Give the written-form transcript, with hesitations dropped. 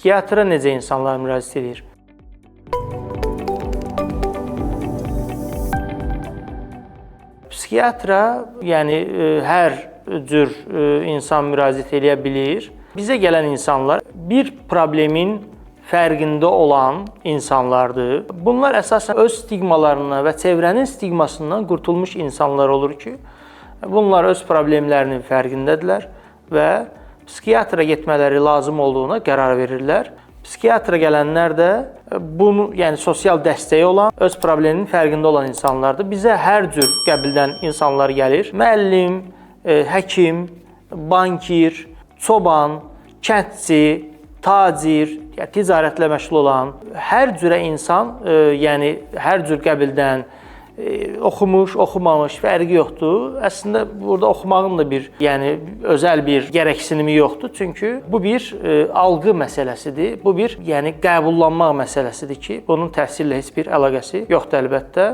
Psixiatra necə insanlar müraciət edir? Psixiatra, yəni hər cür insan müraciət edə bilir. Bizə gələn insanlar bir problemin fərqində olan insanlardır. Bunlar əsasən öz stigmalarından və çevrənin stigmasından qurtulmuş insanlar olur ki, bunlar öz problemlərinin fərqindədirlər və psixiatra getmələri lazım olduğuna qərar verirlər. Psixiatra gələnlər də bunu, yəni sosial dəstəyi olan, öz probleminin fərqində olan insanlardır. Bizə hər cür qəbildən insanlar gəlir. Müəllim, həkim, bankir, çoban, kəndçi, tacir, ticarətlə məşğul olan hər cürə insan, yəni hər cür qəbildən oxumuş, oxumamış fərqi yoxdur. Əslində burada oxumağın da bir, yəni özəl bir gərəksinimi yoxdur. Çünki bu bir algı məsələsidir. Bu bir, yəni qəbullanmaq məsələsidir ki, bunun təhsillə heç bir əlaqəsi yoxdur əlbəttə.